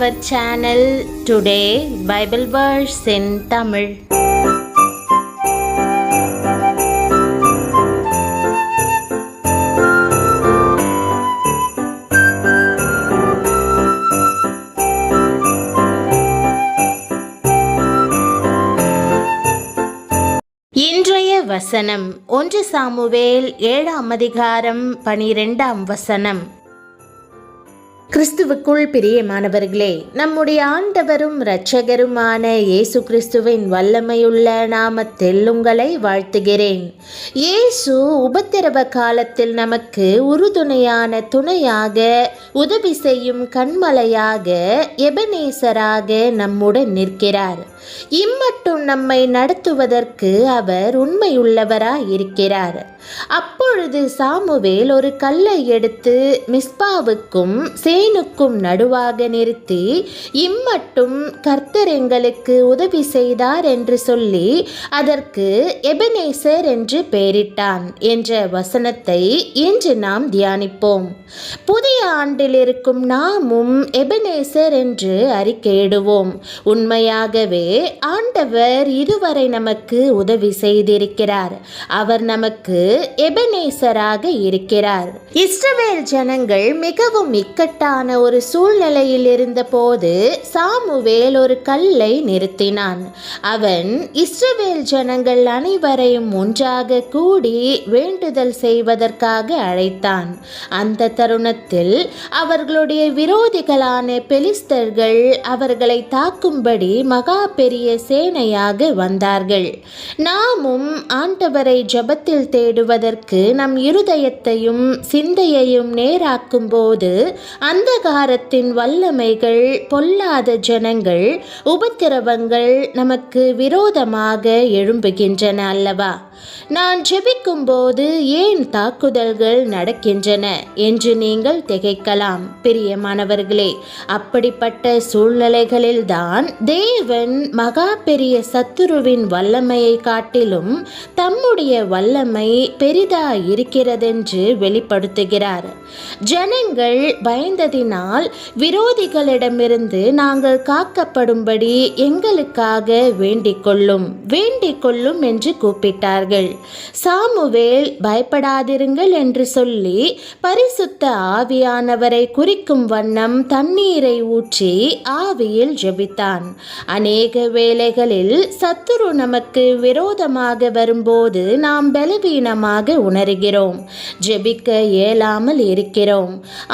our channel. Today Bible verse in Tamil. இன்றைய வசனம் 1 Samuel 7ஆம் அதிகாரம் 12ஆம் வசனம். கிறிஸ்துவுக்குள் பிரியமானவர்களே, நம்முடைய ஆண்டவரும் இரட்சகருமான இயேசு கிறிஸ்துவின் வல்லமையுள்ள நாமத்தில் உங்களை வாழ்த்துகிறேன். இயேசு உபத்திரவ காலத்தில் நமக்கு உறுதுணையான துணையாக, உதவி செய்யும் கண்மலையாக, எபனேசராக நம்முடன் நிற்கிறார். இம்மட்டும் நம்மை நடத்துவதற்கு அவர் உண்மையுள்ளவராய் இருக்கிறார். அப்பொழுது சாமுவேல் ஒரு கல்லை எடுத்து மிஸ்பாவுக்கும் சேனுக்கும் நடுவாக நிறுத்தி, இம்மட்டும் கர்த்தர் எங்களுக்கு உதவி செய்தார் என்று சொல்லி அதற்கு எபனேசர் என்று பெயரிட்டான் என்ற வசனத்தை இன்று நாம் தியானிப்போம். புதிய ஆண்டில் இருக்கும் நாமும் எபனேசர் என்று அறிக்கையிடுவோம். உண்மையாகவே ஆண்டவர் இதுவரை நமக்கு உதவி செய்திருக்கிறார். அவர் நமக்கு எபனேசராக இருக்கிறார். இஸ்ரவேல் ஜனங்கள் மிகவும் இக்கட்டான ஒரு சூழ்நிலையில் இருந்தபோது சாமுவேல் ஒரு கல்லை நிறுத்தினான். அவன் இஸ்ரவேல் ஜனங்கள் அனைவரையும் ஒன்றாக கூடி வேண்டுதல் செய்வதற்காக அழைத்தான். அந்த தருணத்தில் அவர்களுடைய விரோதிகளான பெலிஸ்தர்கள் அவர்களை தாக்கும்படி மகா பெரிய சேனையாக வந்தார்கள். நாமும் ஆண்டவரை ஜெபத்தில் தேடுவதற்கு நம் இருதயத்தையும் சிந்தையையும் நேராக்கும் போது அந்தகாரத்தின் வல்லமைகள், பொல்லாத ஜனங்கள், உபத்திரவங்கள் நமக்கு விரோதமாக எழும்புகின்றன அல்லவா? நான் ஜெபிக்கும் போது ஏன் தாக்குதல்கள் நடக்கின்றன என்று நீங்கள் திகைக்கலாம். பிரியமானவர்களே, அப்படிப்பட்ட சூழ்நிலைகளில்தான் தேவன் மகா பெரிய சத்துருவின் வல்லமையை காட்டிலும் தம்முடைய வல்லமை பெரிதா இருக்கிறதென்று வெளிப்படுத்துகிறார். ஜனங்கள் பயந்ததினால் விரோதிகளிடமிருந்து நாங்கள் காக்கப்படும்படி எங்களுக்காக வேண்டிக் கொள்ளும் என்று கூப்பிட்டார்கள். சாமுவேல் பயப்படாதிருங்கள் என்று சொல்லி பரிசுத்த ஆவியானவரை குறிக்கும் வண்ணம் தண்ணீரை ஊற்றி ஆவியில் ஜெபித்தான். அநேக வேளைகளில் சத்துரு நமக்கு விரோதமாக வரும்போது நாம் பலவீனமாக உணர்கிறோம், ஜெபிக்க இயலாமல் இருக்கிறோம்.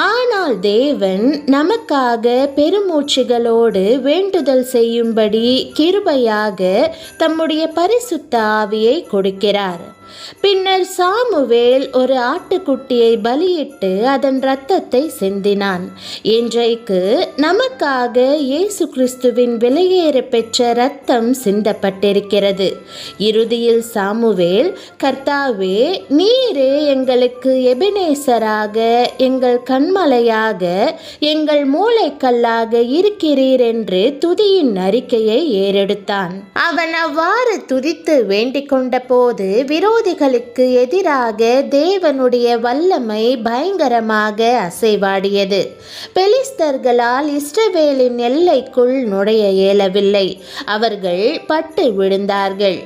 ஆனால் தேவன் நமக்காக பெருமூச்சுகளோடு வேண்டுதல் செய்யும்படி கிருபையாக தம்முடைய பரிசுத்த ஆவியை கொடுக்கிறார். பின்னர் சாமுவேல் ஒரு ஆட்டுக்குட்டியை பலியிட்டு அதன் இரத்தத்தை சிந்தினான். இன்றைக்கு நமக்காக இயேசு கிறிஸ்துவின் விலையேற பெற்ற இரத்தம் சிந்தப்பட்டிருக்கிறது. இறுதியில் சாமுவேல், கர்த்தாவே, நீரே எங்களுக்கு எபனேசராக, எங்கள் கண்மலையாக, எங்கள் மூளைக்கல்லாக இருக்கிறீர் என்று துதியின் அறிக்கையை ஏறெடுத்தான். அவன் அவ்வாறு துதித்து வேண்டிக் கொண்ட போது விரோதிகளுக்கு எதிராக தேவனுடைய வல்லமை பயங்கரமாக அசைவாடியது. பெலிஸ்தர்களால் இஸ்ரவேலின் எல்லைக்குள் நுழைய இயலவில்லை. அவர்கள் பட்டு விழுந்தார்கள்.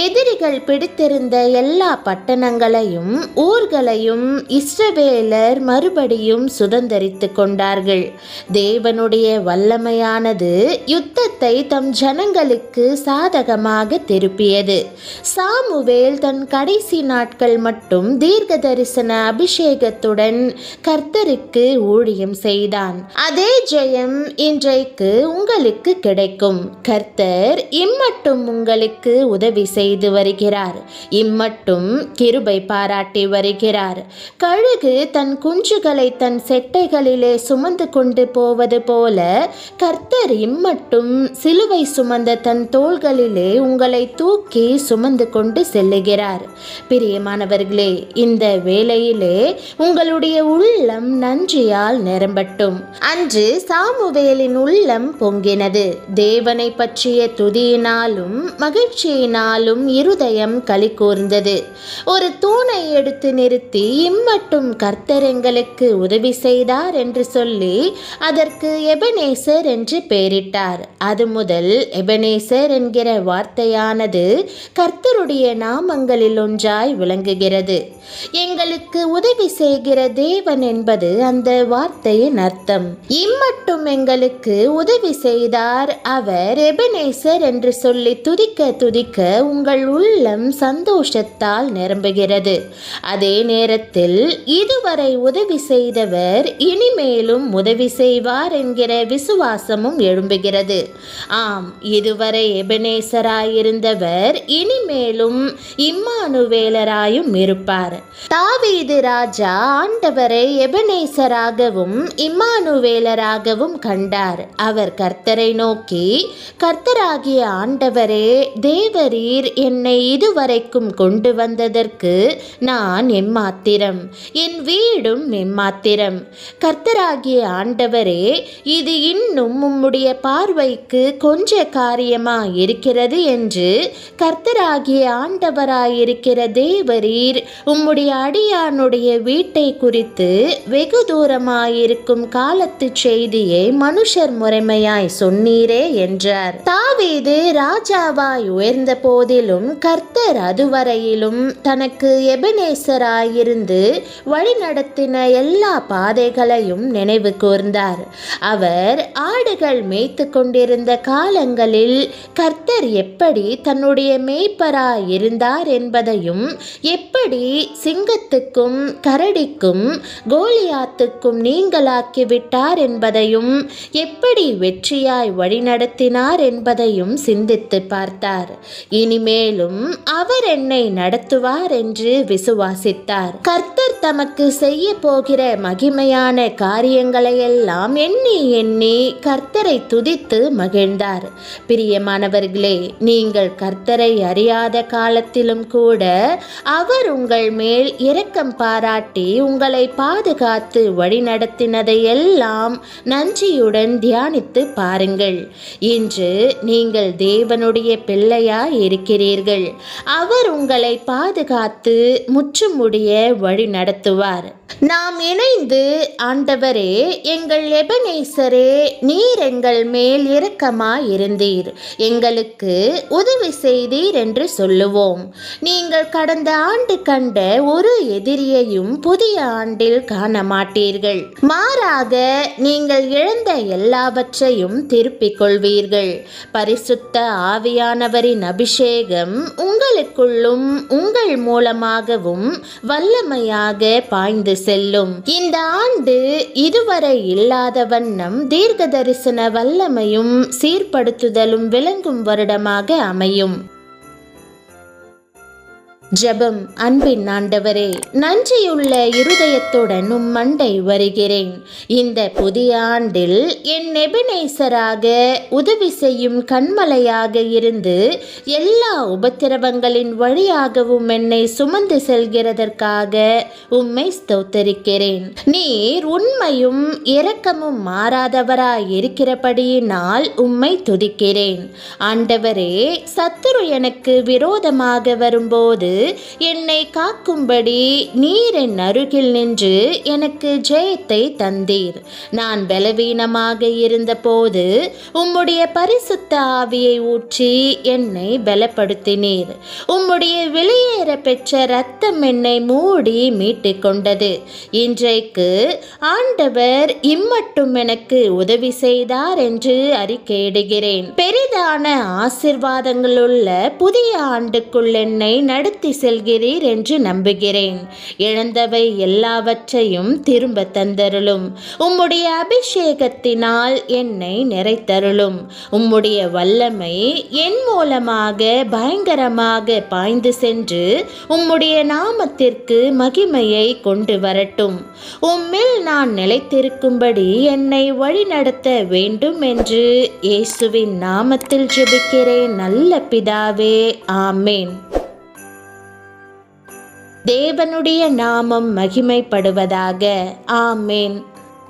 எதிரிகள் பிடித்திருந்த எல்லா பட்டணங்களையும் ஊர்களையும் இஸ்ரவேலர் மறுபடியும் சுதந்தரித்து கொண்டார்கள். தேவனுடைய வல்லமையானது யுத்தத்தை தம் ஜனங்களுக்கு சாதகமாக திருப்பியது. சாமுவேல் தன் கடைசி நாட்கள் மட்டும் தீர்க்க தரிசன அபிஷேகத்துடன் கர்த்தருக்கு ஊழியம் செய்தான். அதே ஜெயம் இன்றைக்கு உங்களுக்கு கிடைக்கும். கர்த்தர் இம்மட்டும் உங்களுக்கு உதவி செய்து வருகிறார். இம்மட்டும் கிருபை பாராட்டி வருகிறார். கழுகு தன் குஞ்சுகளை தன் செட்டைகளிலே சுமந்து கொண்டு போவது போல கர்த்தர் இம்மட்டும் சிலுவை சுமந்த தன் தோள்களிலே உங்களை தூக்கி சுமந்து கொண்டு செல்லுகிறார். பிரியமானவர்களே, இந்த வேளையிலே உங்களுடைய உள்ளம் நன்றியால் நிரம்பட்டும். அன்று சாமுவேலின் உள்ளம் பொங்கினது. தேவனை பற்றிய துதியினாலும் மகிழ்ச்சியினாலும் இருதயம் களி கூர்ந்தது. ஒரு தூணை எடுத்து நிறுத்தி, இம்மட்டும் கர்த்தர் எங்களுக்கு உதவி செய்தார் என்று சொல்லி அதற்கு எபனேசர் என்று பெயரிட்டார். அது முதல் எபனேசர் என்கிற வார்த்தையானது கர்த்தருடைய நாமங்களில் ஒன்றாய் விளங்குகிறது. எங்களுக்கு உதவி செய்கிற தேவன் என்பது அந்த வார்த்தையின் அர்த்தம். இம்மட்டும் எங்களுக்கு உதவி செய்தார், அவர் எபனேசர் என்று சொல்லி துதிக்க துதிக்க உங்கள் உள்ளம் சந்தோஷத்தால் நிரம்புகிறது. அதே நேரத்தில் இதுவரை உதவி செய்தவர் இனிமேலும் உதவி செய்வார் என்கிற விசுவாசமும் எழும்புகிறது. ஆம், இதுவரை எபனேசராயிருந்தவர் இனிமேலும் இம்மானுவேலராயும் இருப்பார். தாவீது ராஜா ஆண்டவரை எபனேசராகவும் இம்மானுவேலராகவும் கண்டார். அவர் கர்த்தரை நோக்கி, கர்த்தராகிய ஆண்டவரே, தேவரீர் என்னை இதுவரைக்கும் கொண்டு வந்ததற்கு நான் எம்மாத்திரம், என் வீடும் எம்மாத்திரம். கர்த்தராகிய ஆண்டவரே, இது இன்னும் உம்முடைய பார்வைக்கு கொஞ்ச காரியமா இருக்கிறது என்று கர்த்தராகிய ஆண்டவராயிருக்கிற தேவரீர் உம்முடைய அடியானுடைய வீட்டை குறித்து வெகு தூரமாயிருக்கும் காலத்து செய்தியை மனுஷர் முறைமையாய் சொன்னீரே என்றார். தாவீது ராஜாவாய் உயர்ந்த போதிலும் கர்த்தர் அதுவரையிலும் தனக்கு எபனேசராயிருந்து வழிநடத்தின எல்லா பாதைகளையும் நினைவு கூர்ந்தார். அவர் ஆடுகள் மேய்த்து கொண்டிருந்த காலங்களில் கர்த்தர் எப்படி தன்னுடைய மேய்ப்பராய் இருந்தார் என்பதையும், எப்படி சிங்கத்துக்கும் கரடிக்கும் கோலியாத்துக்கும் நீங்களாக்கி விட்டார் என்பதையும், எப்படி வெற்றியாய் வழிநடத்தினார் என்பதையும் சிந்தித்து பார்த்தார். இனிமேலும் அவர் என்னை நடத்துவார் என்று விசுவாசித்தார். கர்த்தர் தமக்கு செய்ய போகிற மகிமையான காரியங்களையெல்லாம் எண்ணி எண்ணி கர்த்தரை துதித்து மகிழ்ந்தார். பிரியமானவர்களே, நீங்கள் கர்த்தரை அறியாத காலத்திலும் கூட அவர் உங்கள் மேல் இரக்கம் பாராட்டி உங்களை பாதுகாத்து வழிநடத்தினதை எல்லாம் நன்றியுடன் தியானித்து பாருங்கள். இன்று நீங்கள் தேவனுடைய பிள்ளையாய் இருக்கிறீர்கள். அவர் உங்களை பாதுகாத்து முற்றுமுடிய வழி நடத்துவார். நாம் இணைந்து, ஆண்டவரே, எங்கள் எபனேசரே, நீர் எங்கள் மேல் இரக்கமாய் இருந்தீர், எங்களுக்கு உதவி செய்தீர் என்று சொல்லுவோம். நீங்கள் கடந்த ஆண்டு கண்ட ஒரு எதிரியையும் புதிய ஆண்டில் காண மாட்டீர்கள். மாறாக நீங்கள் இழந்த எல்லாவற்றையும் திருப்பிக் கொள்வீர்கள். பரிசுத்த ஆவியானவரின் அபிஷேகம் உங்களுக்குள்ளும் உங்கள் மூலமாகவும் வல்லமையாக பாய்ந்து செல்லும். இந்த ஆண்டு இதுவரை இல்லாத வண்ணம் தீர்க்க தரிசன வல்லமையும் சீர்படுத்துதலும் விளங்கும் வருடமாக அமையும். ஜெபம். அன்பின் ஆண்டவரே, நன்றியுள்ள இருதயத்துடன் உம் மண்டை வருகிறேன். இந்த புதிய ஆண்டில் என் எபனேசராக உதவி செய்யும் கண்மலையாக இருந்து எல்லா உபத்திரவங்களின் வழியாகவும் என்னை சுமந்து செல்கிறதற்காக உம்மை ஸ்தோத்தரிக்கிறேன். நீர் உண்மையும் இரக்கமும் மாறாதவராய் இருக்கிறபடியினால் உம்மை துதிக்கிறேன். ஆண்டவரே, சத்துரு எனக்கு விரோதமாக வரும்போது என்னை காக்கும்படி நீர் என் அருகில் நின்று எனக்கு ஜெயத்தை தந்தீர். நான் பலவீனமாக இருந்த போது உம்முடைய பரிசுத்த ஆவியை ஊற்றி என்னை பலப்படுத்தினீர். உம்முடைய வெளியேற பெற்ற இரத்தம் என்னை மூடி மீட்டு கொண்டது. இன்றைக்கு ஆண்டவர் இம்மட்டும் எனக்கு உதவி செய்தார் என்று அறிக்கையிடுகிறேன். பெரிதான ஆசீர்வாதங்களுள்ள புதிய ஆண்டுக்குள் என்னை நடத்தி செல்கிறீர் என்று நம்புகிறேன். இழந்தவை எல்லாவற்றையும் திரும்ப தந்தருளும். உம்முடைய அபிஷேகத்தினால் என்னை நிறைத்தருளும். உம்முடைய வல்லமை என் மூலமாக பயங்கரமாக பாய்ந்து சென்று உம்முடைய நாமத்திற்கு மகிமையை கொண்டு வரட்டும். உம்மில் நான் நிலைத்திருக்கும்படி என்னை வழிநடத்த வேண்டும் என்று இயேசுவின் நாமத்தில் ஜெபிக்கிறேன் நல்ல பிதாவே. ஆமேன். தேவனுடைய நாமம் மகிமைப்படுவதாக. ஆமேன்.